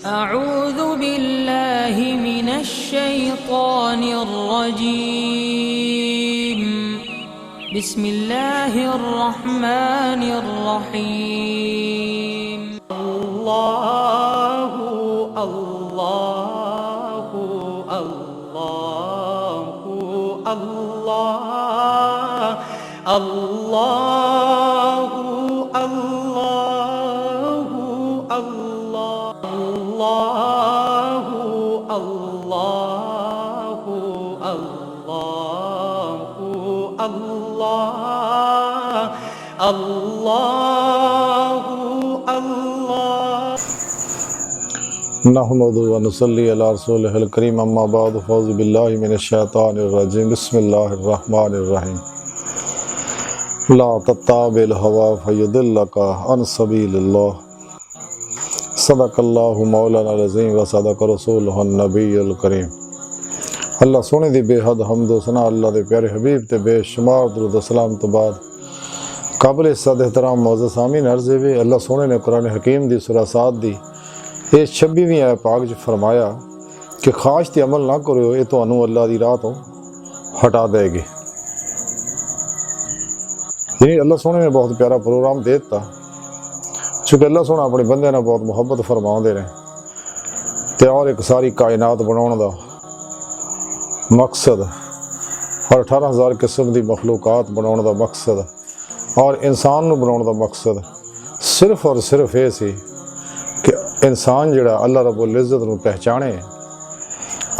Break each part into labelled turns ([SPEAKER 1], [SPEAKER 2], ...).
[SPEAKER 1] أعوذ بالله من الشيطان الرجيم بسم الله الرحمن الرحيم
[SPEAKER 2] الله الله الله الله الله الله الله الله الله الله الله الله
[SPEAKER 3] नहमदु व नुसल्ली अला रसूलिहिल करीम अम्मा बाद फ़ौज़ु बिल्लाहि मिनश्शैतानिर रजीम बिस्मिल्लाहिर रहमानिर रहीम ला तत्ताबिल हवा फयुदिल्लका अन सबीलिल्लाह सदक़ल्लाहु मौलाना अज़ीम व सदक़ रसूलुहुन नबियुल करीम। अल्लाह सोने दी बेहद हम्द व सना अल्लाह दे प्यारे हबीब ते बेशुमार दुरूद व सलाम तो बाद काबिल इज़्ज़त एहतराम मौज़ूद सामीन अर्ज़ वे अल्लाह सोने ने कुरान हकीम दी सूरह साद दी इस 26वीं आयत पाक च फरमाया कि ख्वाहिश ते अमल ना करो ये तो अल्लाह दी राह तो हटा देगी। यानी अल्लाह सोने ने बहुत प्यारा प्रोग्राम दे दिता चूँकि अल्लाह सोना अपने बंदे ने बहुत मुहब्बत फरमाते हैं तो और एक सारी कायनात बनाने का मकसद और 18,000 किस्म की मखलूकात बनाने का मकसद और इंसान को बनाने का मकसद सिर्फ और सिर्फ ये सी कि इंसान जड़ा अल्लाह रब्बुल इज़्ज़त को पहचाने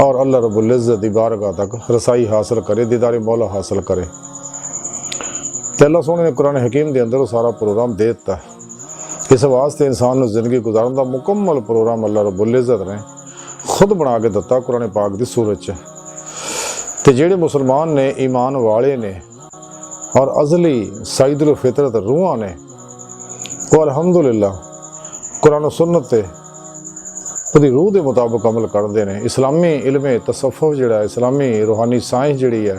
[SPEAKER 3] और अल्लाह रब्बुल इज़्ज़त की बारगाह तक रसाई हासिल करे, दीदार मौला हासिल करे। तो अल्लाह सोने ने कुरान हकीम के अंदर सारा प्रोग्राम दे दिता। इस वास्ते इंसान को जिंदगी गुजारन का मुकम्मल प्रोग्राम अल्लाह रब्बुल इज़्ज़त ने खुद बना के दिता कुरान पाक की सूरत च। तो जेड़े मुसलमान ने ईमान वाले ने और अज़ली सईदुल फितरत रूहां ने वो अल्हम्दुलिल्लाह कुरान सुन्नत ते उहदी रूह के मुताबिक अमल करते हैं। इस्लामी इल्मे तसव्वुफ़ जिहड़ा इस्लामी रूहानी साइंस जिहड़ी है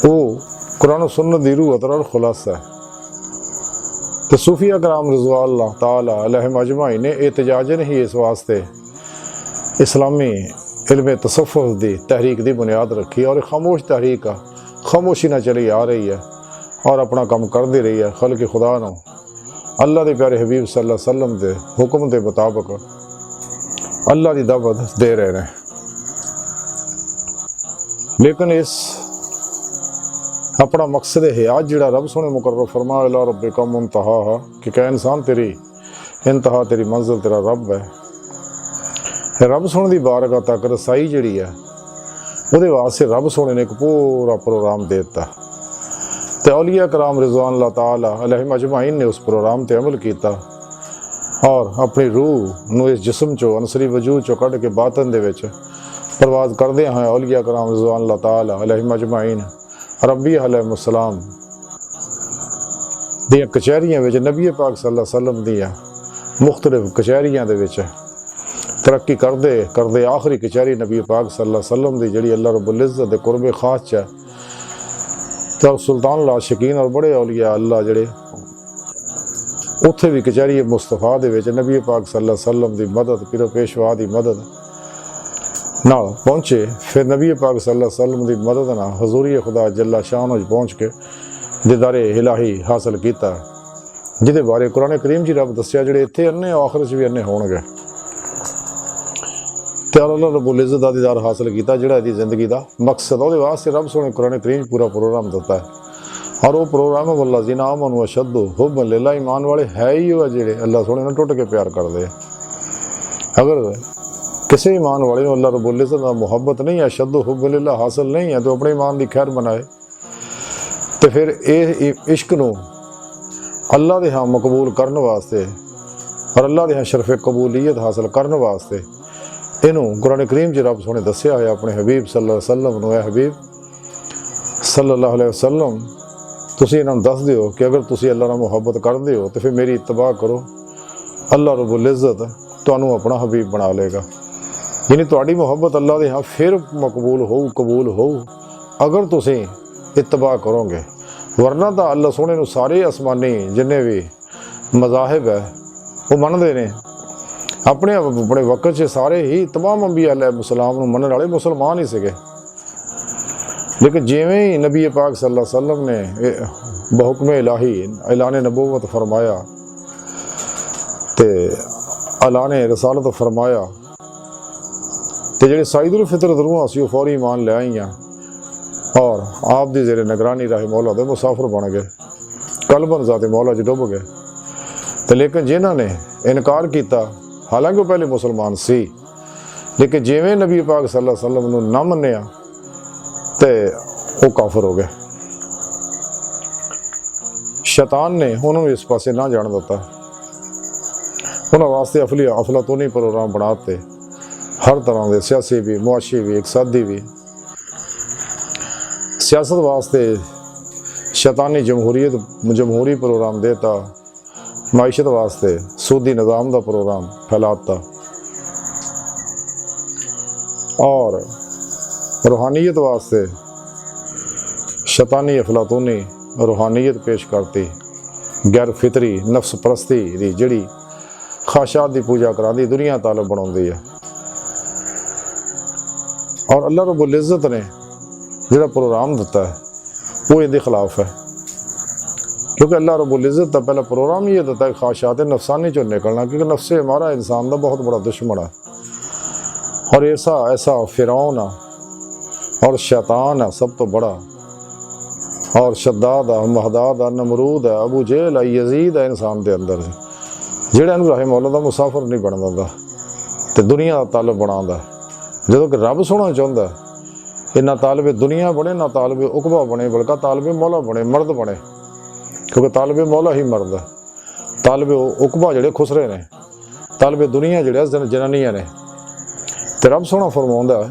[SPEAKER 3] वो कुरान सुन्नत दी रूह अतर खुलासा है। तो सूफिया कराम रिज़वानुल्लाह ताला अलैहिम अजमाइन ने एहतजाजन ही इस वास्ते इस्लामी इल्मे तसव्वुफ़ दी तहरीक की बुनियाद रखी और खामोश तहरीक आ खामोशी ना चली आ रही है और अपना काम करती रही है। खल्क़ खुदा नो अल्लाह के प्यारे हबीब सल्लल्लाहु अलैहि वसल्लम के हुक्म के मुताबिक अल्लाह की दावत दे रहे हैं। लेकिन इस अपना मकसद हयात जिहड़ा रब सोने मुकर्रर फरमाया इला रब्बिका मुंतहा कि क्या इंसान तेरी इंतहा तेरी मंजिल तेरा रब है। रब सोने की बारगाह तक रसाई जिहड़ी है वो वास्ते रब सोने ने एक पूरा प्रोग्राम दे दिता। तो औलिया कराम रिज़वानुल्लाह ताला अलैहिम अजमाइन ने उस प्रोग्राम पर अमल किया और अपनी रूह नू इस जिस्म चो अनसरी वजूद चो कढ़ के बातन दे विच परवाज करदे हैं। औलिया कराम रिज़वानुल्लाह ताला अलैहिम अजमाइन रब्बी अलैहिस्सलाम दी कचहरियां विच नबी पाक सल्लल्लाहु अलैहि वसल्लम दी मुख्तलिफ कचहरियां दे विच तरक्की करते करते आखिरी कचहरी नबी पाक सल्लल्लाहु अलैहि वसल्लम दी जिहड़ी अल्लाह रब्बुल इज़्ज़त दे कुर्बे खास च तो सुल्तान लाशिकीन और बड़े औलिया अल्लाह जड़े उत्थे भी कचहरी मुस्तफा दे विच नबी पाक सल्लल्लाहु अलैहि वसल्लम दी मदद पिरो पेशवा दी मदद नाल पहुँचे। फिर नबी पाक सल्लल्लाहु अलैहि वसल्लम दी मदद नाल हजूरी खुदा जल्ला शान पहुँच के दीदारे इलाही हासिल किया जिहदे बारे कुरान करीम जी रब दस्सिया जिहड़े इत्थे अन्ने आखिरत भी अन्ने होणगे। तो अल्लाह रब्बुल इज़्ज़त दा दीदार हासिल किया जिहड़ा इहदी जिंदगी का मकसद वो वास्ते रब सोने कुरान करीम पूरा प्रोग्राम दिता है। और वो प्रोग्राम वल्लज़ीना आमनू अशद्दु हुब्बन लिल्लाह ईमान वाले है ही वो जिहड़े अल्लाह सोने ने टुट के प्यार करते हैं। अगर किसी ईमान वाले को अल्लाह रब्बुल इज़्ज़त दा मुहब्बत नहीं है अशद्दु हुब्बन लिल्लाह हासिल नहीं है तो अपने ईमान की खैर बनाए तो फिर ये इश्क नू अल्लाह के हाँ मकबूल करने वास्ते और अल्लाह के हाँ शरफ़ कबूलियत हासिल करने वास्ते इनू कुरान करीम च रब सोने दस्या है अपने हबीब सल्लल्लाहु अलैहि वसल्लम नूं। हबीब सल्लल्लाहु अलैहि वसल्लम तुसीं इन्हां नूं दस दिओ कि अगर तुसीं अल्लाह नाल मुहब्बत करदे हो तो फिर मेरी इत्तबा करो अल्लाह रब्बुल इज़्ज़त तुहानूं अपना हबीब बना लेगा। यानी तुहाडी मुहब्बत अल्लाह दे हाँ फिर मकबूल हो कबूल हो अगर तुसीं इत्तबा करोगे, वरना तो अल्लाह सोने नूं सारे आसमानी जिन्ने भी मज़ाहिब है वो मनते हैं। अपने अपने वक्त 'ਚ सारे ही तमाम अंबिया अलैहिस्सलाम नूं मनण वाले मुसलमान ही सीगे, लेकिन जिवें ही नबी पाक सल्लल्लाहु अलैहि वसल्लम ने बहुकम इलाही ऐलान नबूवत फरमाया ते ऐलान रसालत फरमाया तो जिहड़े सईदुल फितरत रूहां सी वो फौरी ईमान ले आईयां और आप दी ज़ेरे निगरानी राही मौला दे मुसाफिर बन गए, कलबन ज़ाते मौला च डुब गए। तो लेकिन जिन्हां ने इनकार किया, हालांकि वो पहले मुसलमान सी, लेकिन जिवें नबी पाक सल्लल्लाहु अलैहि वसल्लम नूं ना मन्निया ते वो काफिर हो गए। शैतान ने उन्होंने इस पासे ना जान दिता, उन्होंने वास्ते अफलातूनी प्रोग्राम बनाते, हर तरह के सियासी भी, मुआशी भी, इकसादी भी। सियासत वास्ते शैतानी जमहूरी प्रोग्राम देता, माइशत वास्ते सूदी निज़ाम का प्रोग्राम फैलाता और रूहानियत वास्ते शैतानी अफलातूनी रूहानियत पेश करती, गैर फितरी नफ्स परस्ती दी जिहड़ी ख्वाहिशात की पूजा कराती दुनिया तालब बनाती है। और अल्लाह रब्बुल इज़्ज़त ने जिहड़ा प्रोग्राम दिता है वो इहदे खिलाफ है, क्योंकि अल्लाह रब्बुल इज़्ज़त का पहला प्रोग्राम ये दिता है ख्वाहिशात नफसानी चो निकलना, क्योंकि नफ्स हमारा इंसान का बहुत बड़ा दुश्मन है और ऐसा फिरौन और शैतान है सब तो बड़ा, और शद्दाद है, महदाद है, नमरूद है, अबू जेल है, यजीद है इंसान के अंदर जेड़ा इनू राहे मौला का मुसाफिर नहीं बन दिंदा ते दुनिया का तालब बनांदा। जो कि रब सोना चाहता है कि ना तालबे दुनिया बने ना तालबे उकबा बने, बल्कि तालबे मौला बने, मर्द बने, क्योंकि तालबे मौला ही मर्द है। तालबे उकबा जड़े खुसरे ने, तालबे दुनिया जड़े जनानियां ने। तो रब सोना फरमाउंदा है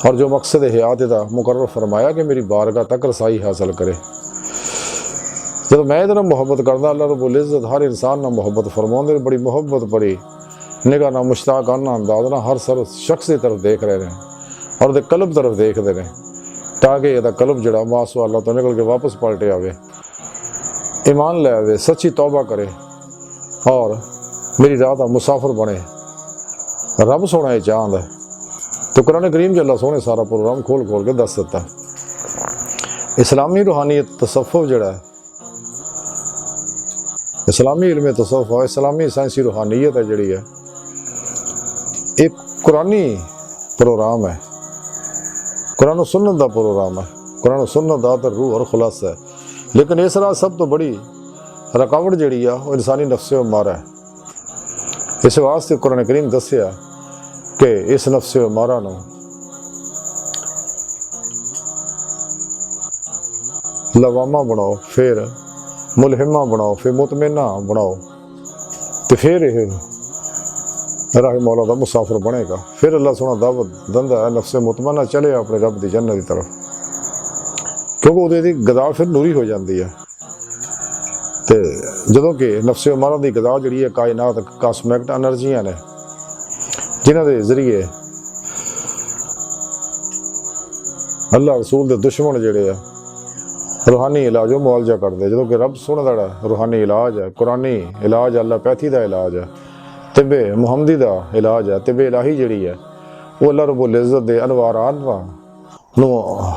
[SPEAKER 3] और जो मकसद हयात का मुकर्रर फरमाया कि मेरी बारगाह तक रसाई हासिल करे। जब मैं इधर मुहब्बत करदा, अल्लाह रब्बुल इज़्ज़त हर इंसान ना मुहब्बत फरमाउंदे, बड़ी मुहब्बत बड़ी निगाह ना मुश्ताकाना अंदाज ना हर शख्स की तरफ देख रहे हैं और दे कल्ब तरफ देखते हैं, ताकि यदा कल्ब जड़ा मासू अल्लाह तो निकल के वापस पलटे आवे, ईमान ले आवे, सच्ची तौबा करे और मेरी राह का मुसाफिर बने। रब सोना ये चाहता है। तो कुरान करीम अल्लाह सोने सारा प्रोग्राम खोल के दस दिता। इस्लामी रूहानियत तसव्वुफ जड़ा है, इस्लामी इल्म तसव्वुफ है, इस्लामी साइंसी रूहानियत है जड़ी है, एक कुरानी प्रोग्राम है, कुरान और सुन्नत का प्रोग्राम है, कुरान और सुन्नत का तो रूह और खुलासा है। लेकिन इस राह सब तो बड़ी रुकावट जड़ी है वो इंसानी नफ्स मारा है। इस वास्ते कुरान करीम दसिया कि इस नफ्स मारा नूं लवामा बनाओ, फिर मुलहिमा बनाओ, फिर मुतमिना बनाओ, तो फिर यह राह मौला का मुसाफिर बनेगा। फिर अल्लाह सोना दावत दंदा है नफ्स मुतमना चले अपने रब की जन्नत की तरफ, क्योंकि उहदी गदा फिर नूरी हो जाती है। तो जदों कि नफ्स मारा की गदा जी है कायनात कास्मिक एनर्जियां ने जिन्हां दे जरिए अल्लाह रसूल के दुश्मन जिहड़े आ रूहानी इलाज मुआलजा करते, जो कि रब सोने का रूहानी इलाज है, कुरानी इलाज अल्लाहपैथी का इलाज है, तिब्बे मुहम्मदी का इलाज है, तिब्बे इलाही जिहड़ी है वो अल्लाह रब्बुल इज़्ज़त दे अनवारात नूं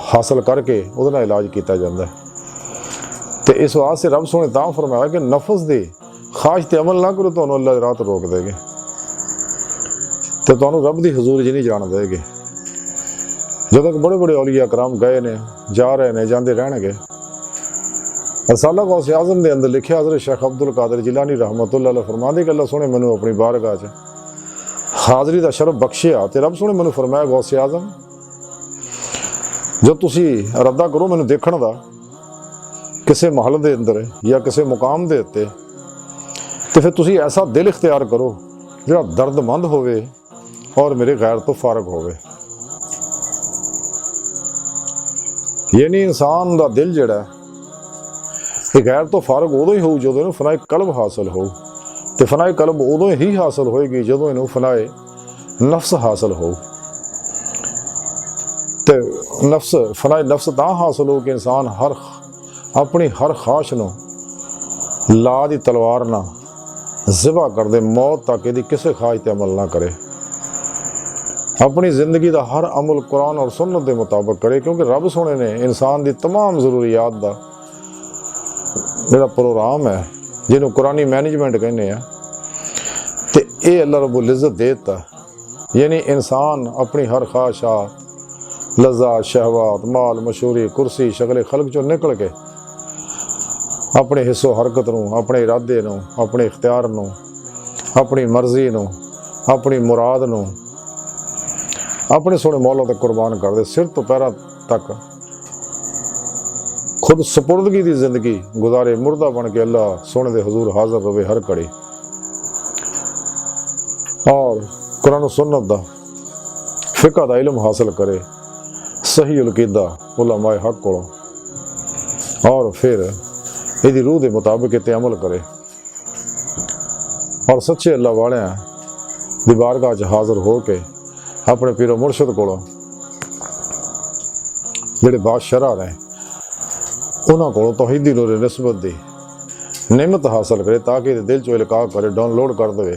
[SPEAKER 3] हासिल करके उहदा इलाज किया जाता है। तो इस वास्ते रब सोने तां फरमाया कि नफस की ख्वाहिश ते अमल ना करो, तो अल्लाह रात रोक देगे, तो तुहानूं रब की हजूर च नहीं जान देगे। जो तक बड़े बड़े औलिया कराम गए ने, जा रहे ने, जाते रहणगे। रसाला गौसे आज़म के अंदर लिखिया हज़रत शेख अब्दुल कादिर जिलानी रहमतुल्लाह अलैह फरमांदे कि अल्लाह सोने मैनू अपनी बारगाह च हाज़री का शरफ बख्शिया, तो रब सोने मैनू फरमाया गौसे आज़म जो तुसी इरादा करो मैनू देखण दा किसी महल के अंदर या किसी मुकाम के उत्ते, तो फिर तुसी ऐसा दिल इख्तियार करो जिहड़ा दर्दमंद होवे और मेरे गैर तो फारग होवे। ये नहीं इंसान का दिल जिहड़ा ये गैर तो फारग उदों ही हो जो इन्हूं फनाए कल्ब हासिल हो, तो फनाए कल्ब उदों ही हासिल होएगी जो इन्हूं फनाए नफ्स हासिल हो। तो नफ्स फनाए नफ्स तां हासिल हो कि इंसान अपनी हर ख्वाहिश नूं ला दी तलवार ना ज़िबा कर दे मौत तक यदि किसी ख्वाहिश ते अमल ना करे। अपनी ज़िंदगी का हर अमल कुरान और सुन्नत के मुताबिक करे, क्योंकि रब सोने ने इंसान की तमाम ज़रूरियात का जिहड़ा प्रोग्राम है जिन्हों कुरानी मैनेजमेंट कहने हैं तो ये अल्लाह रब्बुल इज़्ज़त देता। यानी इंसान अपनी हर ख्वाहिशात, लज़्ज़ात, शहवात, माल, मशहूरी, कुर्सी, शगले खल्क चो निकल के अपने हिस्सो हरकत नूं, अपने इरादे नूं, अपने इख्तियार नूं, अपनी मर्जी नूं, अपनी मुराद नूं अपने सोने मौला तक कुर्बान कर दे। सिर तो पैरों तक खुद सपुर्दगी की जिंदगी गुजारे, मुर्दा बन के अल्लाह सोने दे हुजूर हाजिर रहे हर घड़ी। और कुरान सुन्नत दा फिक़ह दा इल्म हासिल करे, सही अक़ीदा उलमाए हक को, और फिर यदि रूह के मुताबिक इते अमल करे और सच्चे अल्लाह वाले दी बारगाह च हाजिर हो के अपने पीरो मुर्शद को जिहड़े बादशाह ने उन्होंने को तौहीदी नूर निस्बत दी नेमत हासिल करे, ताकि दिल चो इल्का करे, डाउनलोड कर दे,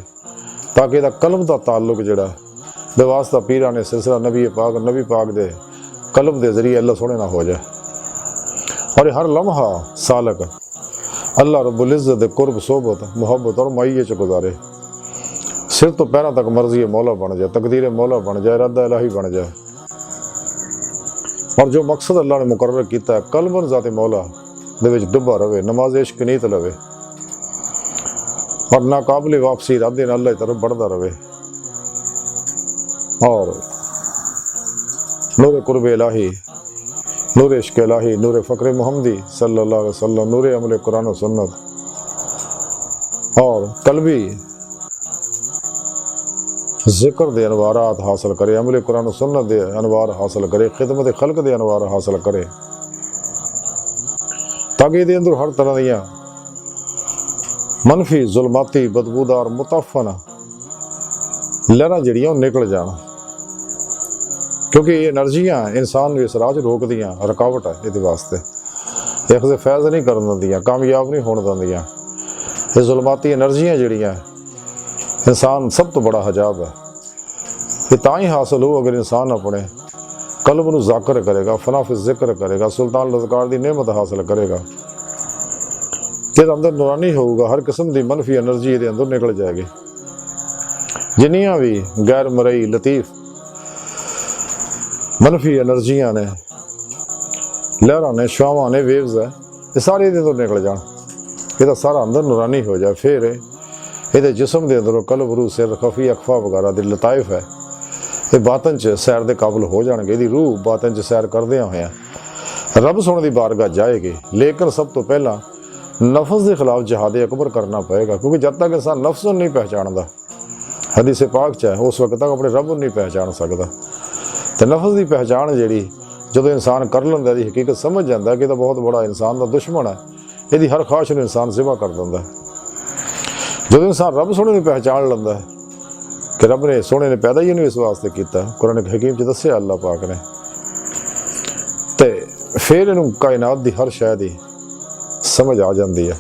[SPEAKER 3] ताकि इहदा कलम का ताल्लुक जिहड़ा बेवास्ता पीरा ने सिलसिला नबी पाक दे कलम के जरिए अल्लाह सोने ना हो जाए। और हर लम्हा सालक अल्लाह रब्बुल इज़्ज़त दे कुर्ब, सोबत, मुहब्बत और मईये च गुजारे। सिर तो पैरों तक मर्जी मौला बन जाए, तकदीर मौला बन जाए, इरादा इलाही बन जाए। और जो मकसद अल्लाह ने मुकर्रर किया है कलबन ज़ाते मौला दे विच डुबा रहे, नमाज इश्क नीत लवे और नाकाबिल वापसी इरादे नाल अल्लाह की तरफ बढ़ता रहे। और नूर कुर्ब इलाही, नूर इश्क इलाही, नूर फ़क्र मुहम्मदी सल्लल्लाहु अलैहि वसल्लम, नूर अमल कुरान और सुन्नत और कल्बी ज़िक्र दे अनवारात हासिल करे, अमल कुरान और सुन्नत दे अनवार हासिल करे, खिदमत खल्क दे अनवार हासिल करे, ताकि ये अंदर हर तरह दियाँ मनफी, जुल्माती, बदबूदार, मुताफन लहरां जड़ियां निकल जान। क्योंकि ये एनर्जियां इंसान इस राह रोक दियां, रुकावट है ये वास्ते, एक से फैज़ नहीं कर दियां, कामयाब नहीं होने दियां। ये जुल्माती एनर्जियां जड़ियां इंसान सब तो बड़ा हजाब है। ये तां ही हासिल हो अगर इंसान अपने कल्ब नूं ज़ाकिर करेगा, फनाफ जिक्र करेगा, सुल्तान लज़कार दी नेमत हासिल करेगा, तो अंदर नूरानी होगा, हर किस्म की मनफी एनर्जी ये अंदर निकल जाएगी। जिन्नियां भी गैर मरई लतीफ़ मनफी एनर्जियां ने, लहरां ने, छावां ने, वेव्स है, ये सारे अंदर निकल जान, ये सारा अंदर नूरानी हो जाए। फिर ये जिसम के अंदरों कल्ब, रूह, सिर, खफी, अखफा वगैरह दी लताइफ है, ये बातन च सैर के काबिल हो जाएंगे। यदि रूह बातन च सैर करदे होया रब सोने की बारगाह जाएगी। लेकिन सब तो पहला नफ्स के खिलाफ जिहाद अकबर करना पड़ेगा, क्योंकि जब तक इंसान नफ्स नहीं पहचानता, हदीस पाक च है, उस वक्त तक अपने रब नहीं पहचान सकता। तो नफ्स की पहचान जी जो इंसान कर लेंदा, दी हकीकत समझ जाता कि बहुत बड़ा इंसान का दुश्मन है, यदि हर ख्वाहिश में इंसान ज़िबा कर देंदा। जो इंसान रब सोने की पहचान लेंदा है कि रब ने सोने ने पैदा ही नहीं इस वास्ते किया, कुरान हकीम च दस्सिया अल्लाह पाक ने, तो फिर इनू कायनात की हर शय की समझ आ जाती है,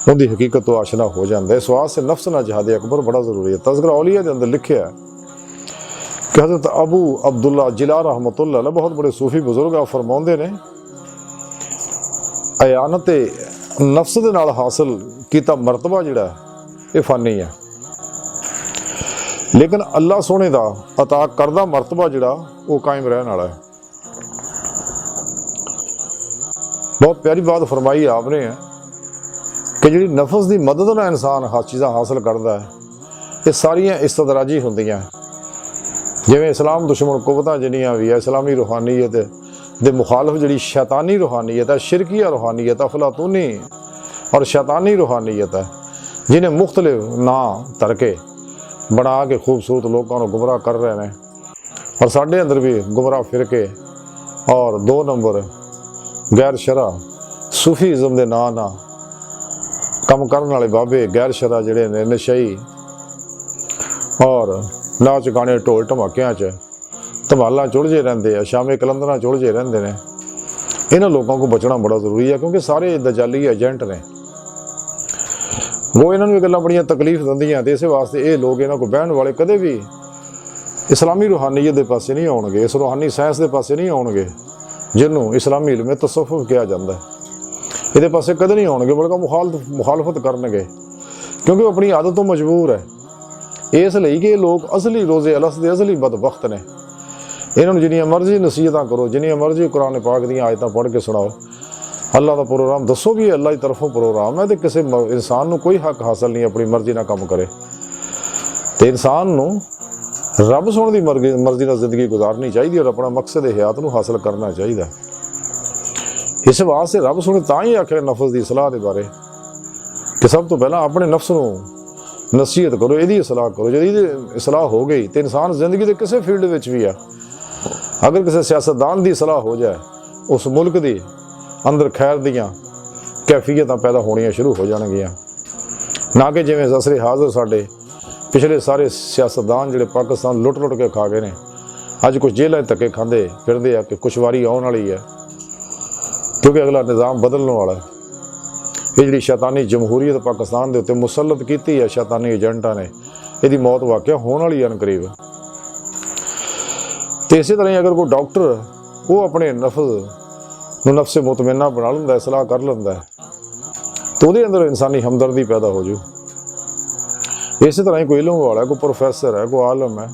[SPEAKER 3] उनकी हकीकत तो आशना हो जाता है। इस वास्ते नफ्स ना जिहाद अकबर बड़ा जरूरी है। तज़किरा औलिया के अंदर लिखा है कि हज़रत अबू अब्दुल्ला जिला रहमतुल्लाह अलैह बहुत बड़े सूफी बुजुर्ग आ फरमाउंदे ने, अयानत नफ्स दे नाल हासिल कीता मरतबा जिहड़ा ये फानी है, लेकिन अल्लाह सोने का अता करदा मरतबा जिहड़ा वो कायम रहने वाला है। बहुत प्यारी बात फरमाई आपने है कि जी नफ्स की मदद ना इंसान हर चीज़ां हासिल करता है, ये सारियां इस्तदराजी होंदियां। जिवें इस्लाम दुश्मन कुवतां जिन्नियां भी है, इस्लामी रूहानीयत दे मुखालफ जी शैतानी रूहानीयत है, शिरकिया रूहानीयत, अफलातूनी और शैतानी रूहानीयत है, जिन्हें मुख्तलिफ नाम तरके बना के खूबसूरत लोगों को गुमराह कर रहे हैं। और साढ़े अंदर भी गुमराह फिरके और 2 नंबर गैर शरा सूफीज़म के नां ना कम करने वाले बाबे गैर शरा जिहड़े ने नशई और नाच गाने ढोल धमाकियां च धमाला चुड़जे रहते हैं, शामे कलंदर चुड़जे रहते हैं। इन्होंने लोगों को बचना बड़ा जरूरी है, क्योंकि सारे दजाली एजेंट ने ਉਹ ਇਹਨਾਂ ਨੂੰ ਇਹ ਗੱਲਾਂ ਬੜੀਆਂ ਤਕਲੀਫ ਦਿੰਦੀਆਂ ਤੇ ਇਸੇ ਵਾਸਤੇ ਇਹ ਲੋਕ ਇਹਨਾਂ ਕੋਲ ਬਹਿਣ ਵਾਲੇ ਕਦੇ ਵੀ ਇਸਲਾਮੀ ਰੂਹਾਨੀਅਤ ਦੇ ਪਾਸੇ ਨਹੀਂ ਆਉਣਗੇ, ਇਸ ਰੂਹਾਨੀ ਸਾਇੰਸ ਦੇ ਪਾਸੇ ਨਹੀਂ ਆਉਣਗੇ ਜਿਹਨੂੰ ਇਸਲਾਮੀ ਇਲਮ ਤਸੱਵੁਫ ਕਿਹਾ ਜਾਂਦਾ ਹੈ। ਇਹਦੇ ਪਾਸੇ ਕਦੇ ਨਹੀਂ ਆਉਣਗੇ, ਬਲਕਿ ਮੁਖਾਲਫਤ ਕਰਨਗੇ, ਕਿਉਂਕਿ ਉਹ ਆਪਣੀ ਆਦਤ ਤੋਂ ਮਜਬੂਰ ਹੈ। ਇਸ ਲਈ ਕਿ ਇਹ ਲੋਕ ਅਸਲੀ ਰੋਜ਼ੇ ਅਲਸ ਦੇ ਅਸਲੀ ਬਦਬਖਤ ਨੇ। ਇਹਨਾਂ ਨੂੰ ਜਿੰਨੀਆਂ ਮਰਜ਼ੀ ਨਸੀਹਤਾਂ ਕਰੋ, ਜਿੰਨੀਆਂ ਮਰਜ਼ੀ ਕੁਰਾਨ ਪਾਕ ਦੀਆਂ ਆਇਤਾਂ ਪੜ੍ਹ ਕੇ ਸੁਣਾਓ, ਅੱਲਾ ਦਾ ਪ੍ਰੋਗਰਾਮ ਦੱਸੋ ਵੀ ਅੱਲਾ ਦੀ ਤਰਫੋਂ ਪ੍ਰੋਗਰਾਮ ਹੈ ਤੇ ਕਿਸੇ ਇਨਸਾਨ ਨੂੰ ਕੋਈ ਹੱਕ ਹਾਸਲ ਨਹੀਂ ਆਪਣੀ ਮਰਜ਼ੀ ਨਾਲ ਕੰਮ ਕਰੇ। ਤੇ ਇਨਸਾਨ ਨੂੰ ਰੱਬ ਸੋਹਣ ਦੀ ਮਰਜ਼ੀ ਨਾਲ ਜ਼ਿੰਦਗੀ ਗੁਜ਼ਾਰਨੀ ਚਾਹੀਦੀ ਔਰ ਆਪਣਾ ਮਕਸਦ ਹਯਾਤ ਨੂੰ ਹਾਸਲ ਕਰਨਾ ਚਾਹੀਦਾ। ਇਸ ਵਾਸਤੇ ਰੱਬ ਸੋਹਣੇ ਤਾਂ ਹੀ ਆਖਿਆ ਨਫਸ ਦੀ ਇਸਲਾਹ ਦੇ ਬਾਰੇ ਕਿ ਸਭ ਤੋਂ ਪਹਿਲਾਂ ਆਪਣੇ ਨਫਸ ਨੂੰ ਨਸੀਹਤ ਕਰੋ, ਇਹਦੀ ਇਸਲਾਹ ਕਰੋ। ਜਦੋਂ ਇਹਦੀ ਇਸਲਾਹ ਹੋ ਗਈ ਤੇ ਇਨਸਾਨ ਜ਼ਿੰਦਗੀ ਦੇ ਕਿਸੇ ਫੀਲਡ ਵਿੱਚ ਵੀ ਆ, ਅਗਰ ਕਿਸੇ ਸਿਆਸਤਦਾਨ ਦੀ ਇਸਲਾਹ ਹੋ ਜਾਏ, ਉਸ ਮੁਲਕ ਦੀ ਅੰਦਰ ਖੈਰ ਦੀਆਂ ਕੈਫੀਅਤਾਂ ਪੈਦਾ ਹੋਣੀਆਂ ਸ਼ੁਰੂ ਹੋ ਜਾਣਗੀਆਂ। ਨਾ ਕਿ ਜਿਵੇਂ ਅਸਰੇ ਹਾਜ਼ਰ ਸਾਡੇ ਪਿਛਲੇ ਸਾਰੇ ਸਿਆਸਤਦਾਨ ਜਿਹੜੇ ਪਾਕਿਸਤਾਨ ਲੁੱਟ ਕੇ ਖਾ ਗਏ ਨੇ, ਅੱਜ ਕੁਝ ਜੇਲ੍ਹਾਂ 'ਚ ਧੱਕੇ ਖਾਂਦੇ ਫਿਰਦੇ ਆ ਕਿ ਕੁਛ ਵਾਰੀ ਆਉਣ ਵਾਲੀ ਹੈ, ਕਿਉਂਕਿ ਅਗਲਾ ਨਿਜ਼ਾਮ ਬਦਲਣ ਵਾਲਾ ਹੈ। ਇਹ ਜਿਹੜੀ ਸ਼ੈਤਾਨੀ ਜਮਹੂਰੀਅਤ ਪਾਕਿਸਤਾਨ ਦੇ ਉੱਤੇ ਮੁਸੱਲਤ ਕੀਤੀ ਹੈ ਸ਼ੈਤਾਨੀ ਏਜੰਟਾਂ ਨੇ, ਇਹਦੀ ਮੌਤ ਵਾਕਿਆ ਹੋਣ ਵਾਲੀ ਹੈ ਕਰੀਬ। ਤੇ ਇਸੇ ਤਰ੍ਹਾਂ ਹੀ ਅਗਰ ਕੋਈ ਡਾਕਟਰ ਉਹ ਆਪਣੇ ਨਫਸ ਨੂੰ ਨਫਸੇ ਮੁਤਮਿਨਾ ਬਣਾ ਲੈਂਦਾ, ਇਸਲਾਹ ਕਰ ਲੈਂਦਾ ਹੈ, ਤਾਂ ਉਹਦੇ ਅੰਦਰ ਇਨਸਾਨੀ ਹਮਦਰਦੀ ਪੈਦਾ ਹੋ ਜੂ। ਇਸੇ ਤਰ੍ਹਾਂ ਹੀ ਕੋਈ ਇਲਮ ਵਾਲਾ, ਕੋਈ ਪ੍ਰੋਫੈਸਰ ਹੈ, ਕੋਈ ਆਲਮ ਹੈ,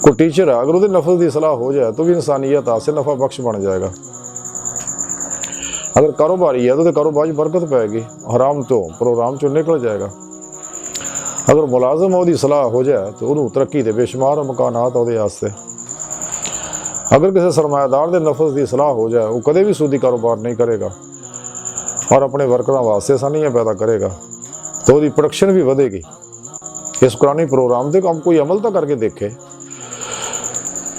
[SPEAKER 3] ਕੋਈ ਟੀਚਰ ਹੈ, ਅਗਰ ਉਹਦੇ ਨਫਸ ਦੀ ਇਸਲਾਹ ਹੋ ਜਾਏ ਤਾਂ ਵੀ ਇਨਸਾਨੀਅਤ ਆਸੇ ਨਫਾ ਬਖਸ਼ ਬਣ ਜਾਏਗਾ। अगर कारोबारी है तो कारोबार में बरकत पाएगी, हराम तो प्रोग्राम चो निकल जाएगा। अगर मुलाजम उसकी सलाह हो जाए तो उन्होंने तरक्की के बेशुमार मकानात उसदे वास्ते। अगर किसी सरमायादार के नफस की सलाह हो जाए, वो कदे भी सूदी कारोबार नहीं करेगा और अपने वर्करां वास्ते आसानियां पैदा करेगा, तो उसकी प्रोडक्शन भी बढ़ेगी। इस कुरानी प्रोग्राम से हम कोई अमल तो करके देखे।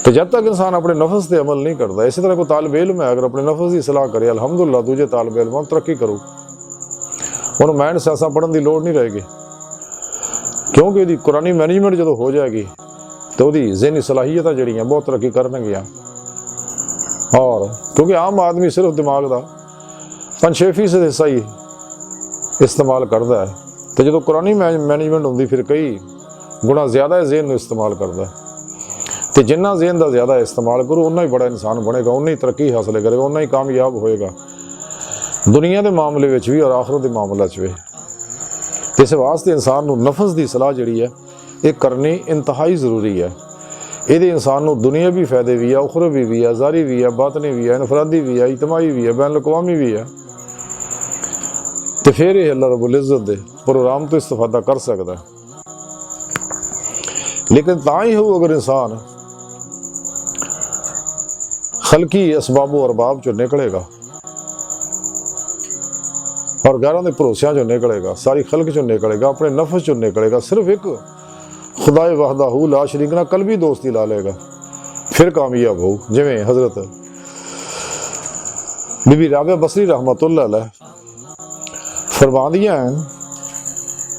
[SPEAKER 3] तो जब तक इंसान अपने नफस से अमल नहीं करता, इसी तरह कोई तालिब इल्म है अगर अपने नफस की सलाह करे, अलहमदुलिल्लाह दूजे तालिब इल्म तरक्की करूँ, उन्होंने मैंड सियासा पढ़ने की लोड़ नहीं रहेगी, क्योंकि उसकी कुरानी मैनेजमेंट जो हो जाएगी तो उसकी ज़हनी सलाहियत जड़ियाँ बहुत तरक्की करनगियां। और क्योंकि आम आदमी सिर्फ दिमाग का 5-6% हिस्सा ही इस्तेमाल करता है, तो जो कुरानी मैनेजमेंट होंगी फिर कई गुणा ज़्यादा ज़हन को इस्तेमाल करता है। तो जिन्ना ज़हन का ज़्यादा इस्तेमाल करो उन्ना ही बड़ा इंसान बनेगा, उन्ना ही तरक्की हासिल करेगा, उन्ना ही कामयाब होएगा दुनिया के मामले में भी और आखिरत के मामले में भी। इस वास्ते इंसान को नफस की सलाह जी है ये करनी इंतहाई जरूरी है। ये इंसान को दुनिया भी फायदे भी है, उखरवी भी है, ज़ारी भी है, बातनी भी है, इनफरादी भी है, इजतमाही भी है, बैन अक़वामी भी है। तो फिर ये अल्लाह रब्बुल इज़्ज़त दे प्रोग्राम तो इस्तेफादा कर सकता है। लेकिन ता ही हो अगर इंसान खलकी असबाबो अरबाब चो निकलेगा और गैरों के भरोसिया चो निकलेगा, सारी खलक चो निकलेगा, अपने नफस चो निकलेगा, सिर्फ एक खुदाए वहदाहू ला शरीक ना कल्बी दोस्ती ला लेगा, फिर कामयाब हो। जिमें हजरत बीबी राबिया बसरी रहमतुल्लाह अलैह फरमांदियां हैं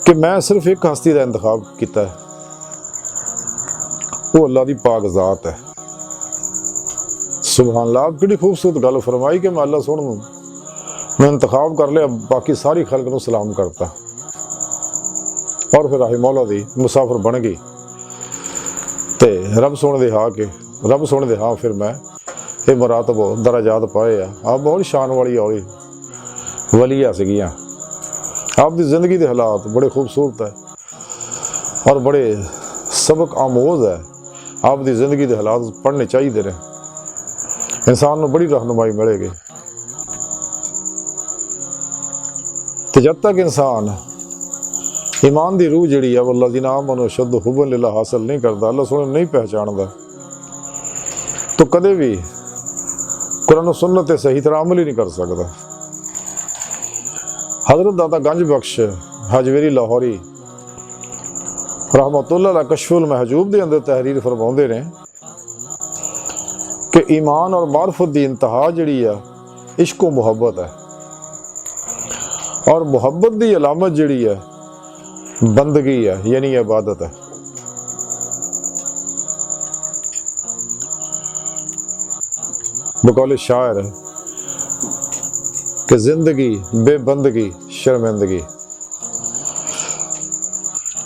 [SPEAKER 3] कि मैं सिर्फ एक हस्ती का इंतखाब किया है, वो अल्लाह की पाक ज़ात है। सुभान अल्लाह, कितनी खूबसूरत गल फरमाई कि मैं अल्लाह सुन मैं इंतखाब कर लिया, बाकी सारी खलक को सलाम करता। और फिर आही मौला दी मुसाफिर बन गई ते रब सोने दे हाँ के रब सोने दे हाँ फिर मैं ये मरातब दराजात पाए आप बहुत शान वाली औली वलिया सीगियां। आपकी ज़िंदगी के हालात बड़े खूबसूरत है और बड़े सबक आमोज है। आपकी ज़िंदगी के हालात पढ़ने चाहिए ने, इंसान को बड़ी रहनुमाई मिलेगी। तो जब तक इंसान ईमान की रूह जी है वल्लज़ीना आमनू अशद्दु हुब्बन लिल्लाह हासिल नहीं करता, अल्लाह सोने नहीं पहचानता, तो कदे भी कुरान सुन्नत सही तरह अमल ही नहीं कर सकता। हजरत दाता गंज बख्श हजवेरी लाहौरी रहमतुल्लाह अलैह कश्फुल महजूब के अंदर तहरीर फरमाते हैं कि ईमान और मार्फत की इंतहा जी है इश्क व मुहब्बत है, और मुहब्बत की अलामत जी है बंदगी है, यानी इबादत है। बकौल शायर है कि जिंदगी बेबंदगी शर्मिंदगी,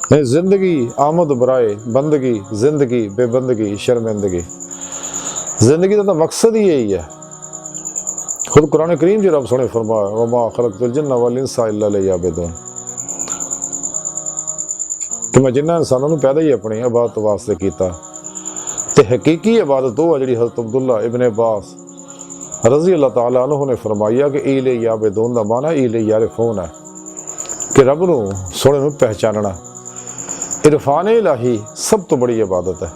[SPEAKER 3] नहीं, जिंदगी आमद बराए बंदगी, जिंदगी बेबंदगी शर्मिंदगी। जिंदगी का तो मकसद ही यही है। खुद कुरान करीम जो रब सोने फरमाया, वमा खलक़तुल जिन्ना वल इंसा इल्ला लियअबुदून, कि मैं जिन्ना इंसानों पैदा ही अपनी इबादत वास्ते कीता। ते हकीकी इबादत वो है जी हज़रत अब्दुल्ला इब्न अब्बास रज़ी अल्लाह तआला अन्हु ने फरमाया कि इले याबुदून दा माना इले यारिफून है, कि रब नूं सोने नूं पहचानना। इरफान इलाही सब तो बड़ी इबादत है,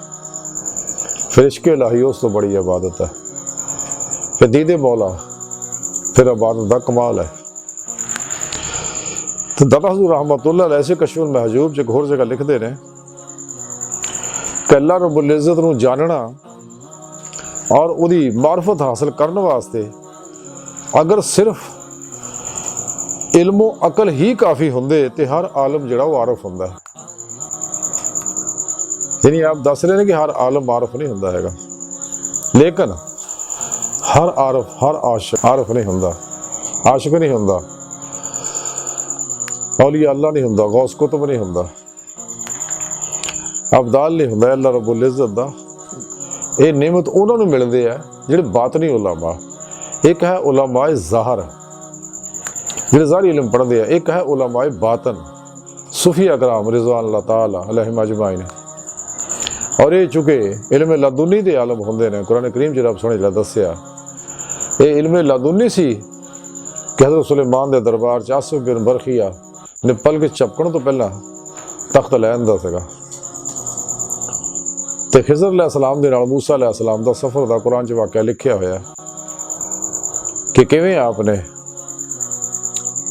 [SPEAKER 3] फिर इश्क इलाही उस तो बड़ी इबादत है, फिर दीदे मौला, फिर इबादत का कमाल है। तो दादा हुज़ूर रहमतुल्लाह अलैह ऐसे कश्फुल महजूब जो होर जगह लिखते हैं कि अल्लाह रब्बुल इज़्ज़त नूं जानना और उहदी मार्फत हासिल करने वास्ते अगर सिर्फ इल्मो अकल ही काफ़ी होंदे तो हर आलम जिहड़ा वो आरफ होंदा है। यानी आप दस रहे हैं कि हर आलम आरफ नहीं होंदा हैगा, लेकिन हर आरफ हर आशिक आरफ नहीं होंदा, आशिक नहीं होंदा, औलिया अल्लाह नहीं होंदा, गौस कुतुब नहीं होंदा, अब्दाल नहीं होंदा। अल्लाह रब्बुल इज़्ज़त दा ये नेमत उन्होंने मिलते हैं जिहड़े बातनी उलमा। एक है उलमाए ज़ाहर जिहड़े ज़ाहरी इल्म पढ़ते हैं, एक है उलमाए बातन सूफिया कराम रिज़वान अल्लाह ताला अलैहिम अजमाइन। और ये चूँकि इल्म लदुनी दे आलम होंदे ने, कुरान करीम च रब सोहणे जिहड़ा दस्सिया ये इल्म लदुनी सी कि हज़रत सुलेमान दे दरबार च आसिफ बिन बरखिया ने पलक झपकण तो पहला तख्त लै आंदा सीगा। ते खिज़र अलैहिस्सलाम दे नाल मूसा अलैहिस्सलाम दा सफ़र दा कुरान च वाक़या लिखिया होया कि किवें आपने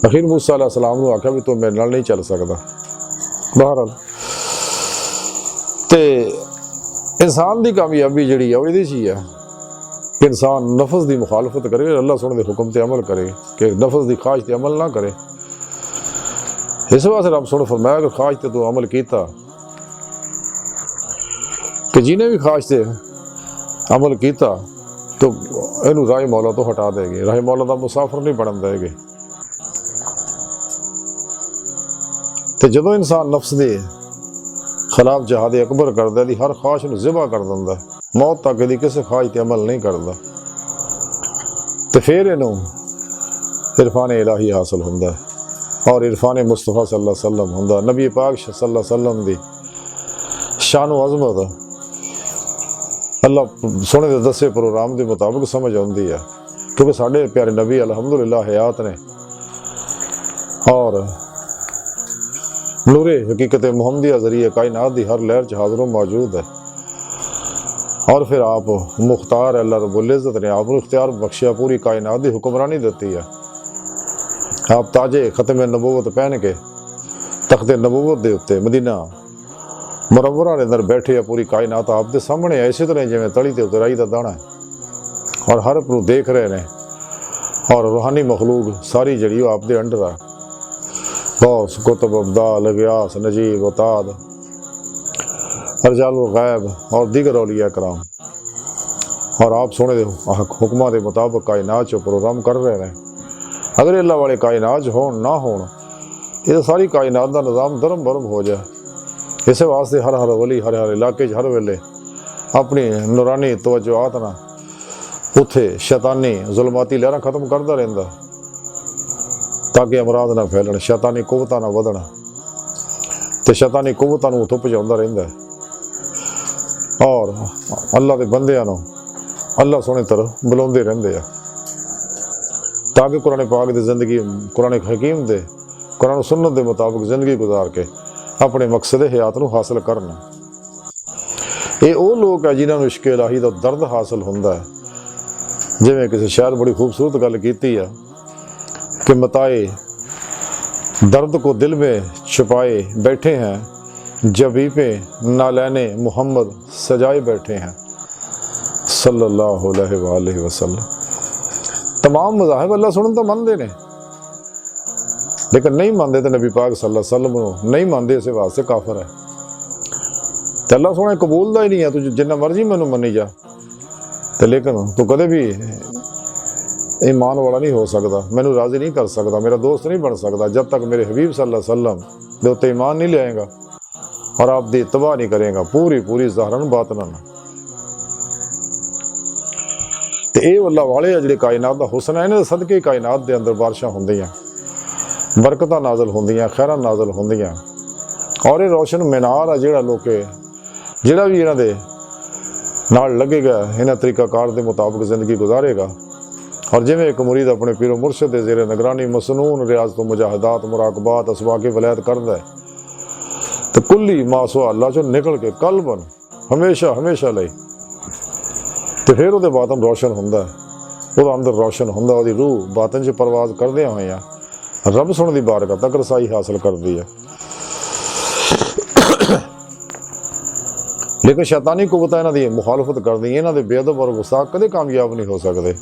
[SPEAKER 3] अखीर मूसा अलैहिस्सलाम नूं आख्या भी तू मेरे नाल नहीं चल सकदा। बहरहाल ते इंसान दी कामयाबी जिहड़ी है इहदे च ही है कि इंसान नफ्स दी मुखालफत करे, अल्लाह सोहणे दे हुक्म ते अमल करे, कि नफ्स दी ख्वाहिश ते अमल ना करे। इस वास्ते रब सोहणे फरमाया कि ख्वाहिश ते तू अमल कीता, कि जिन्हें भी ख्वाहिश से अमल किया तो इनू राह मौला तो हटा देंगे, राह मौला का मुसाफिर नहीं बनन देंगे। तो जो इंसान नफ्स के खिलाफ जहाद अकबर करता है, हर ख्वाहिश नूं ज़िबा कर दिंदा, मौत तक यदि किसी ख्वाहिश पर अमल नहीं करता, तो फिर इनू इरफान इलाही हासिल होंदा है और इरफान मुस्तफ़ा सल्लल्लाहु अलैहि वसल्लम होंदा। नबी पाक सल्लल्लाहु अलैहि वसल्लम दी शान व अज़मत अल्लाह सोहणे दे दसे प्रोग्राम के मुताबिक समझ आती है, क्योंकि साढ़े प्यारे नबी अलहमदुलिल्लाह हयात ने और नूरे हकीकत मुहम्मदिया जरिए कायनात की हर लहर च हाज़िर मौजूद है। और फिर आप मुख्तार अल्लाह रब्बुल इज़्ज़त ने आपको इख्तियार बख्शिया, पूरी कायनात की हुक्मरानी देती है। आप ताजे खत्म नबूवत पहन के तख्ते नबूवत के उत्ते मदीना मुनव्वरा के अंदर बैठे है, पूरी कायनात आपके सामने है, इसी तरह जिवें तली ते उत्ते राई दा दाना है और हर एक नूं देख रहे हैं। और रूहानी मखलूक सारी जिहड़ी आपके अंडर है, गौस कुतुब अब्दाल गियास नजीब उताद रजाल गैब और दीगर औलिया कराम, और आप सोने दे हुक्मां दे मुताबिक कायनात च प्रोग्राम कर रहे हैं। अगर अल्लाह वाले कायनात होण ना होण, ये सारी कायनात का निज़ाम धर्म भरम हो जाए। इस वास्ते हर हर वली हर हर इलाके हर वेले अपनी नूरानी तवज्जोआत ना उत्थे शैतानी जुल्माती लहरां खत्म करता रहिंदा, ताकि अमराध ना फैलन, शैतानी कुवतां ना वधण, ते शैतानी कुवतां नूं उत्थों भजाउंदा रहिंदा और अल्लाह दे बंदियां नूं अल्लाह सोहणे तरफ बुलाउंदे रहिंदे आ, ताकि कुरान पाक दी जिंदगी कुरान हकीम दे कुरान सुन्नत दे मुताबिक जिंदगी गुजार के अपने मकसद हयात नूं हासिल करना। ये वो लोग है जिन्होंने इश्क इलाही का दर्द हासिल होंदा है। जिवें किसी शायर बड़ी खूबसूरत गल कीती है कि मताए दर्द को दिल में छुपाए बैठे हैं, जबीपे नालैने मोहम्मद सजाए बैठे हैं सल्लल्लाहु अलैहि वसल्लम। तमाम मज़ाहिब अल्लाह सुनन तो मनते ने, लेकिन नहीं मानते तो नबी पाक सल्लल्लाहु अलैहि वसल्लम नहीं मानते, इस वास्ते काफिर है। तो अल्लाह सोहना कबूलदा ही नहीं है, तू जिन्ना मर्जी मैनू मनी जा, तो लेकिन तू कदे भी ईमान वाला नहीं हो सकता, मैनू राजी नहीं कर सकता, मेरा दोस्त नहीं बन सकता जब तक मेरे हबीब सल्लल्लाहु अलैहि वसल्लम दे उत्ते ईमान नहीं लियाएगा। और आपकी इत्तबा नहीं करेगा पूरी पूरी ज़ाहरन बातनन। ते ये अल्लाह वाले जिहड़े कायनात दा हुस्न है, इन्हां दे सदके कायनात दे अंदर बारिशां होंदियां, बरकतां नाज़िल होंदियां, खैरां नाज़िल होंदियां। और ये रोशन मीनार आ जिहड़ा लोके जिहड़ा भी इन्हां दे नाल लगेगा, इन्हां तरीकाकार के मुताबिक जिंदगी गुजारेगा। और जिमें एक मुरीद अपने पीरो मुर्शद के ज़ेरे निगरानी मसनून रियाज तो मुजाहिदात मुराकबात असबाके वलैत करदा है, तो कुल्ली मासो अल्लाह चो निकल के कल्बन हमेशा हमेशा लई, तो फिर वो बातन रोशन होंदा है, वो अंदर रोशन होंदा, वो रूह बातन च परवाज करदे होए रब सुन दी बारगाह तक रसाई हासिल करती है। लेकिन शैतानी कुव्वतां इन्हां दी मुखालफत करदी, इन्हां दे बेअदब और गुस्ताख कदे कामयाब नहीं हो सकते।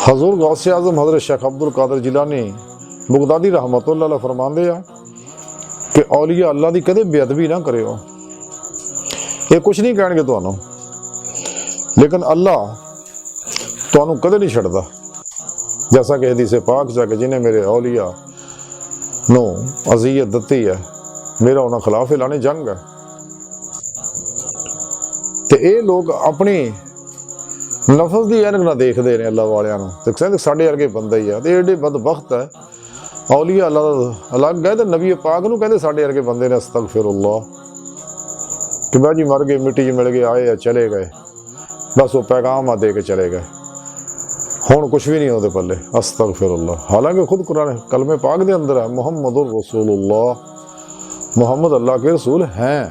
[SPEAKER 3] हजूर गौसे आज़म हज़रत शेख अब्दुल कादिर जिलानी बगदादी रहमतुल्लाह अलैह फरमांदे आ कि औलिया अल्लाह दी कदे बेअदबी ना करियो। ये कुछ नहीं कहणगे तुहानूं, लेकिन अल्लाह तुहानूं कदे नहीं छड्डदा। जैसा कि हदीस पाक जाके जिन्हें मेरे औलिया नूं अज़ियत दित्ती है, मेरा उन्हां खिलाफ ऐलाने जंग है। ते ये लोग अपनी नफस की ऐनक ना देखते हैं अल्लाह वालियां नूं, ते कहंदे साडे वर्गे बंदा ही है। ते एडे बदबख्त है, औलिया अल्लाह दा अलग है, ते नबी पाक नूं कहंदे साडे वर्गे बंदे ने अस्तगफिरुल्लाह, कि बाजी मर गए, मिट्टी च मिल गए, आए या चले गए, बस वो पैगाम आ दे के चले गए, हुण कुछ भी नहीं होते पल्ले, अस्तगफिरुल्लाह। हालांकि खुद कुरान कलमे पाक दे अंदर है मुहम्मदुर रसूलुल्लाह, मुहम्मद अल्लाह के रसूल हैं।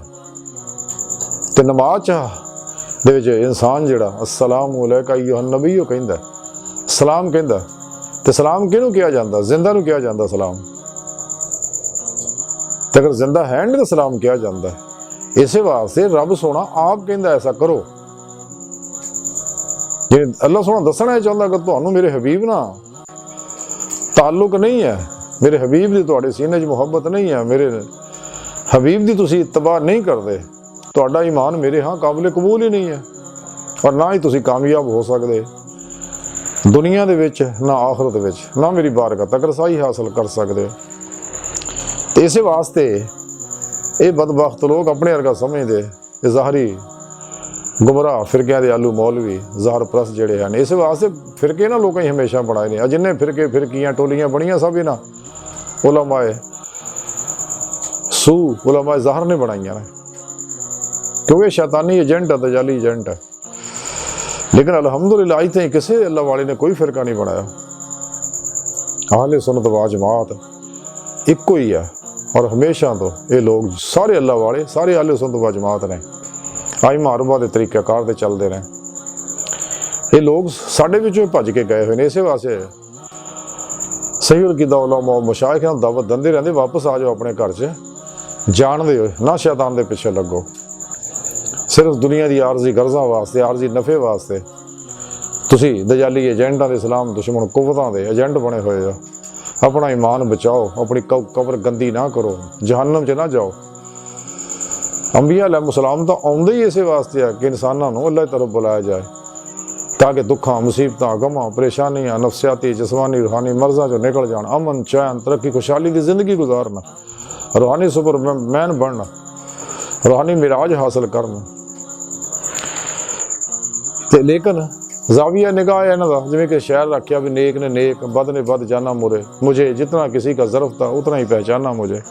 [SPEAKER 3] ते नमाज दे विच इंसान जिहड़ा अस्सलामु अलैका अय्युहन नबी कहंदा, सलाम कहंदा, ते सलाम किहनूं किया जांदा? जिंदा नूं किया जांदा सलाम। ते अगर जिंदा है नहीं तो सलाम किया जांदा है। इसे वास्ते रब सोना आप कहंदा ऐसा करो। जे अल्लाह सोना दसना चाहता कि तुहानूं मेरे हबीब ना ताल्लुक नहीं है, मेरे हबीब दी तुहाडे सीने च मुहब्बत नहीं है, मेरे हबीब दी तुसीं इत्तबा नहीं करदे, तुहाडा ईमान मेरे हाँ काबिल कबूल ही नहीं है, और ना ही तुसीं कामयाब हो सकदे दुनिया दे विच ना आखरत विच, ना मेरी बारगाह तक रसाई हासिल कर सकदे। ते इस वास्ते ये बदबख्त लोग अपने वर्गा समझदे, ये ज़ाहरी गुमराह फिरकियां दे आलू मौलवी ज़ाहर परस्त जिहड़े हैं। इस वास्ते फिरके ना लोगों ही हमेशा बनाए ने, जिन्ने फिरके फिरकियां टोलियां बणियां सब इन्हां उलमाए सू उलमाए ज़ाहर ने बनाइयां ने, क्योंकि शैतानी एजेंट है, दजाली एजेंट है। लेकिन अल्हम्दुलिल्लाह इत्थे किसी अल्लाह वाले ने कोई फिरका नहीं बनाया, आहले सुन्नत व जमात इक्को ही है। और हमेशा तो ये लोग सारे अल्लाह वाले सारे आहले सुन्नत व जमात ने आइमा अरबा के तरीक़ाकार ते चलते रहे। ये लोग साडे विचों भज के गए हुए हैं, इस वास्ते सही अकीदा उलमा मशाइख नूं दावत दिंदे रहंदे, वापस आ जाओ अपने घर च, जानदे हो ना शैतान दे पिछे लगो, सिर्फ दुनिया की आरजी गर्जां वास्ते आरजी नफे वास्ते तुसी दजाली एजेंटां दे इस्लाम दुश्मन कुव्वतां दे एजेंट बने हुए हो। अपना ईमान बचाओ, अपनी कब्र गंदी ना करो, जहन्नम च ना जाओ। अंबिया अलैहिस्सलाम तो आउंदे ही इस वास्ते है कि इंसानों को अल्लाह तरफ बुलाया जाए, ताकि दुखा मुसीबतां गमां परेशानियां नफसियाती जिस्मानी रूहानी मर्ज़ां चो निकल जान, अमन चैन तरक्की खुशहाली की जिंदगी गुजारना, रूहानी सुपर मैन बनना, रूहानी मिराज हासिल करना। ते लेकिन जाविया निगाह है इन्हां दा, जिवें कि शहर रखिया भी नेक ने नेक, बद ने बद जाना मुझे, जितना किसी का ज़र्फ था उतना ही पहचाना मुझे।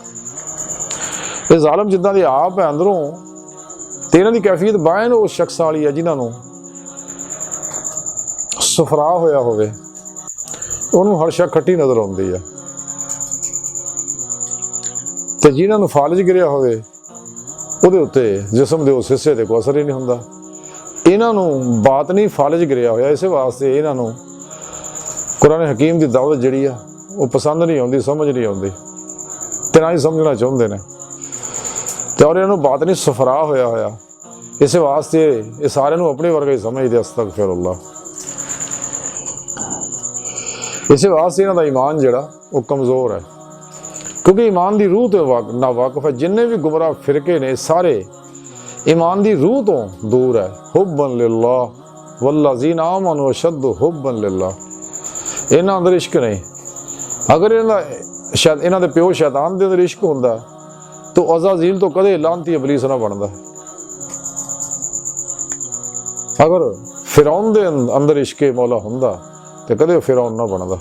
[SPEAKER 3] ये जालम जिद्दां दी आप है अंदरों, ते इन्हां दी कैफियत बायन उस शख्स वाली है जिन्हां नूं सफरा होया होवे, उन्होंने हर शक खट्टी नज़र आउंदी है, ते जिन्हां नूं फालज गिरिया होवे उहदे उत्ते जिस्म दे उस हिस्से ते कोई असर ही नहीं हुंदा। इन्हां नूं बातनी फालज गिरिया होया, इस वास्ते इन्हां नूं कुरान हकीम की दावत जिहड़ी आ वो पसंद नहीं आउंदी, समझ नहीं आउंदी, ते ना ही समझना चाहुंदे ने, ते और इन्हां नूं बातनी सफरा होया होया, इस वास्ते ये सारे नूं अपने वर्गा ही समझदे। अस्तगफिरुल्लाह। इस वास्ते इन्हां दा ईमान जिहड़ा वो कमज़ोर है, क्योंकि ईमान की रूह तो ना वाकफ है। जिन्ने भी गुमराह फिरके ने सारे ईमान की रूह तो दूर है। हुब्बन लिल्लाह वल्लज़ीना आमनू अशद्दु हुब्बन लिल्लाह। इन्हां अंदर इश्क नहीं। अगर इन्हां दे प्यो शैतान दे अंदर इश्क हुंदा तो अज़ाज़ील तो कदे लानती इबलीस ना बनता। अगर फिरौन दे अंदर इश्के मौला हुंदा तो कदे फिरौन ना बनता।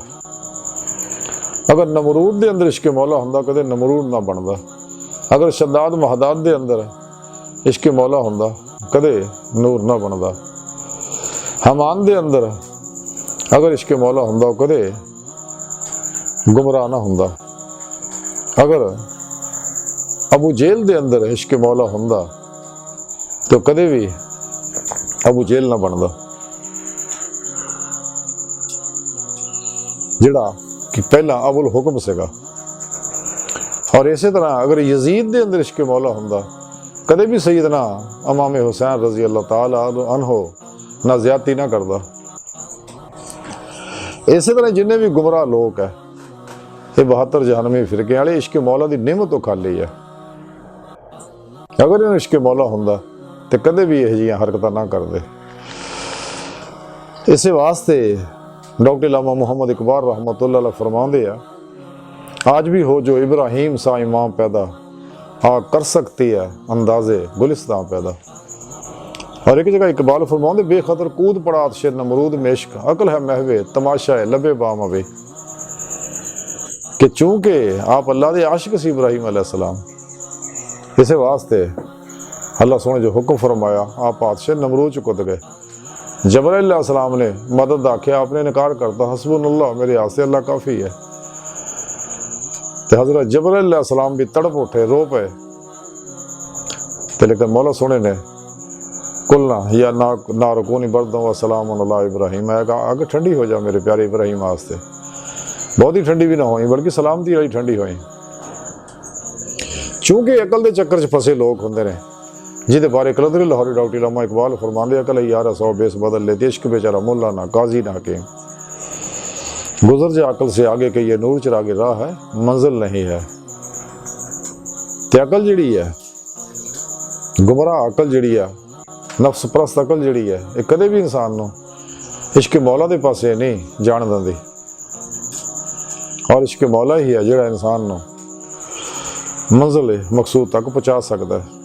[SPEAKER 3] अगर नमरूद दे अंदर इश्के मौला हुंदा कदे नमरूद ना बनता। अगर शद्दाद महदाद दे अंदर इश्के मौला हुंदा कदे नूर ना बनता। हमान दे अंदर अगर इश्के मौला हुंदा कदे गुमराह ना हुंदा। अगर अबू जेल दे अंदर इश्क मौला हुंदा तो कदे भी अबू जेल ना बनता, जिहड़ा कि पहला अबुल हुक्म सीगा। और इसे तरह अगर यजीद दे अंदर इश्क मौला हुंदा कदे भी सैयदना इमाम हुसैन रजी अल्लाह ताला अन्हो ना ज्यादती ना करदा। इसे तरह जिन्ने भी गुमराह लोग है ये 72 जहनमी फिरके वाले इश्क मौला की नियमत तो खाली है। अगर इन्हें इश्क मौला हुंदा तो कदे भी यह जिहियां हरकतां ना करते। इस वास्ते डॉक्टर इलामा मुहम्मद इकबाल रहमतुल्लाह अलैह फरमाते हैं, आज भी हो जो इब्राहिम सा इमाम पैदा, हाँ कर सकती है अंदाजे गुलिस्तां पैदा। और एक जगह इकबाल फरमाते, बेखतर कूद पड़ा आतिश नमरूद में इश्क, अकल है महवे तमाशा है लबे बाम अवे। कि चूंकि आप अल्लाह के आशिक सी इब्राहिम अलैहिस्सलाम, इसे वास्ते अल्लाह सोने जो हुक्म फरमाया आप आतिश नमरूद च कुद गए। जबराइल अलैहिस्सलाम ने मदद आख्या, आपने इनकार करता, हस्बुनल्लाह मेरे आस्ते अल्लाह काफ़ी है। तो हज़रत जबराइल अलैहिस्सलाम भी तड़प उठे, रो पे। तो लेकिन मौला सोने ने कुलना या ना रुकूनी बरदम व सलाम अला इब्राहिम, आगे ठंडी हो जा मेरे प्यारे इब्राहिम वास्ते। बहुत ही ठंडी भी ना हुई बल्कि सलामती वाली ठंडी हुई। चूंकि अकल के चक्कर च फसे लोग होंगे ने जिहदे बारे कलंदरी लाहौरी डॉक्टर इलामा इकबाल फरमाते, अकल यार 100 बेस बदल लेते, इश्क बेचारा मुल्ला ना काजी ना के गुजर जा अकल से आगे के ये नूर चिरागे राह है मंजिल नहीं है। ते अकल जिहड़ी है गुमराह अकल जिहड़ी है नफ्स परस्त अकल जिहड़ी है ये कदे भी इंसान नूं इश्क मौला दे पासे नहीं जाण दिंदी। और इश्क मौला ही है जिहड़ा इंसान नूं मंजिल मकसूद तक पहुंचा सकता है।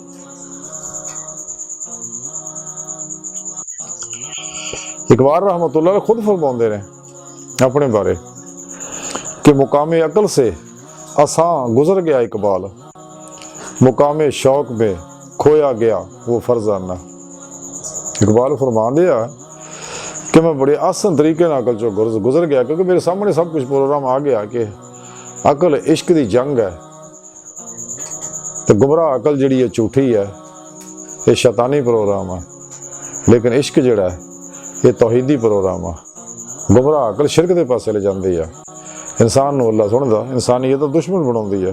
[SPEAKER 3] इकबाल रहमतुल्लाह खुद फरमाते ने अपने बारे कि मुकामे अकल से आसान गुजर गया इकबाल, मुकामे शौक में खोया गया वो फरजाना। इकबाल फरमाते हैं कि मैं बड़े आसान तरीके नाल अकल चो गुजर गया, क्योंकि मेरे सामने सब कुछ प्रोग्राम आ गया कि अकल इश्क की जंग है। तो गुमराह अकल जिहड़ी है झूठी है, ये शैतानी प्रोग्राम है। लेकिन इश्क जिहड़ा है ये तौहीदी प्रोग्राम है। गुमराह अकल शिरक के पासे ले जाती है, इंसान नूं अल्लाह सुनदा इंसानियत दा दुश्मन बनाउंदी है।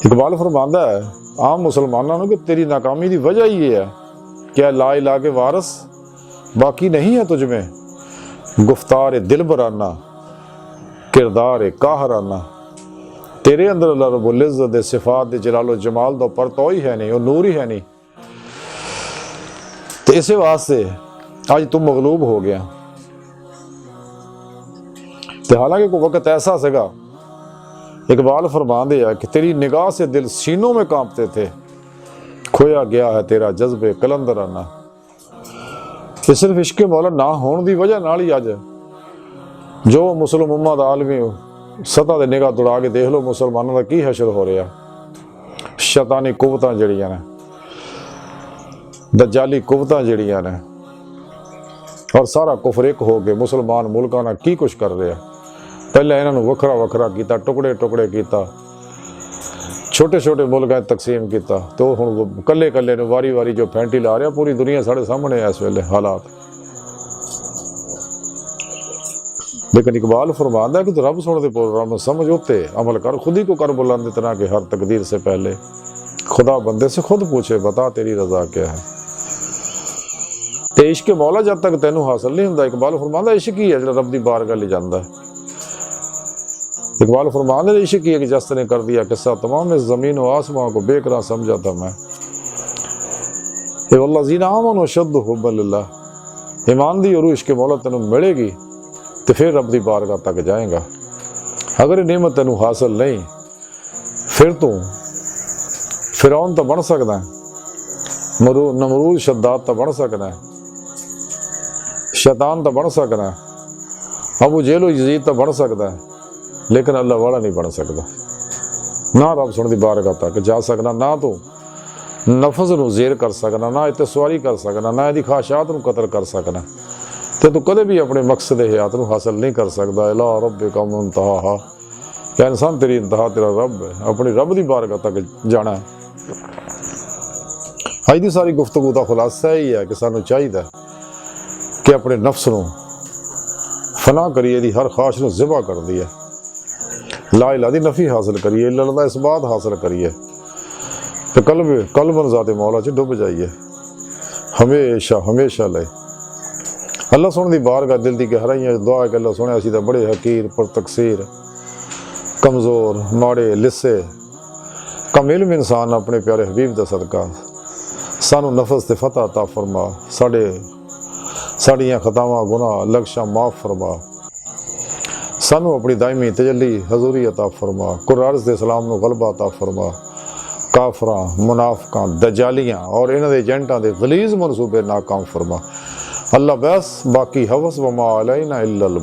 [SPEAKER 3] इकबाल फरमांदा है आम मुसलमानों को कि तेरी नाकामी की वजह ये है क्या ला इला के वारस बाकी नहीं है तुझ में, गुफ्तार दिल बराना किरदार काहराना, तेरे अंदर अल्लाह रब्बुल इज़्ज़त दे सिफात दे जलालो जमाल दा परतो ही है नहीं, वो नूर ही है नहीं। तो इस वास्ते आज तू मगलूब हो गया। तो हालांकि कोई वक्त ऐसा सगा, इकबाल फरमाते हैं कि तेरी निगाह से दिल सीनों में कांपते थे, खोया गया है तेरा जज्बे कलंदराना। ये सिर्फ इश्क मौला ना होने की वजह नाल ही अज जो मुस्लिम उम्मत आलमी सतह दे निगाह दौड़ा के देख लो मुसलमानों का की हशर हो रहा। शैतानी कुवतां जड़ियां ने, दज्जाली कुवतां जड़ियां ने, और सारा कुफर एक हो गए मुसलमान मुल्कां नाल की कुछ कर रहा। पहले इन्होंने वखरा वखरा किया, टुकड़े टुकड़े किया, छोटे छोटे मुल्कां तकसीम किया, तो हुण कल्ले कल्ले वारी वारी जो फैंटी ला रहा। पूरी दुनिया साढ़े सामने है इस वेले हालात। लेकिन इकबाल फरमाता है कि रब सुन दे प्रोग्राम समझ होते अमल कर, खुद ही को कर बुलंद इतना कि हर तकदीर से पहले खुदा बंदे से खुद पूछे बता तेरी रजा क्या है। तो इश्क मौला जब तक तेनू हासिल नहीं होंदा, इकबाल फरमाता इश्क ही है जो रब की बारगाह ले जाता है। इकबाल फरमाते हैं इश्क ही है कि जस्त ने कर दिया किस्सा तमाम इस जमीन व आसमां को बेकरार समझा था मैं। वल्लज़ीना आमनू अशद्दु हुब्बन लिल्लाह, ईमान दी और इश्क मौला तेनू मिलेगी तो फिर रब की बारगाह तक जाएगा। अगर ये नेमत तेनू हासिल नहीं फिर तू फिरौन तो बन सकता है, नमरूद शद्दाद तो बन सकता है, शैतान तो बन सकता है, अबू जेलो यजीद तो बन सकता है, लेकिन अल्लाह वाला नहीं बन सकता। ना रब सुन दी बारगाह तक जा सकना, ना तू नफस नूं ज़ेर कर सकना, ना इत्ते सवारी कर सकना, ना इहदी ख्वाहिशात नूं कतर कर सकना, तो तू कदे भी अपने मकसद हयात नूं हासिल नहीं कर सकता। इला रब्बिका मुंतहा, क्या इंसान तेरी इंतहा तेरा रब है, अपनी रब की बारगाह तक जाना है। अज की सारी गुफ्तगू का खुलासा ही है कि सानू चाहिए कि अपने नफ्स नूं फना करिए, दी हर ख्वाहिश नूं ज़िबा कर दी है, ला इलाहा दी नफ़ी हासिल करिए, इल्लल्लाह दा इसबात हासिल करिए, तो कल्बन ज़ाते मौला च डुब जाइए हमेशा हमेशा ले। अल्लाह सुन दी बारगाह दिल दी गहराइयां दुआ है कि अल्लाह सुने असीं तां बड़े हकीर पर तकसीर कमज़ोर माड़े लिस्से कम इल्म इंसान अपने प्यारे हबीब दा सदका सानू नफस ते फतह अता फरमा, साड़ियां खतावां गुनाह लग़्ज़ां माफ़ फरमा, सानू अपनी दायमी तजल्ली हजूरी अता फरमा, कुरार्ज़ दे इस्लाम नू गलबा अता फरमा, काफरां मुनाफिकां दजालियां और इन्हां दे एजेंटां दे गलीज़ मनसूबे नाकाम फरमा। अल्लाह बस बाकी हवस व मा अलैना इल्लल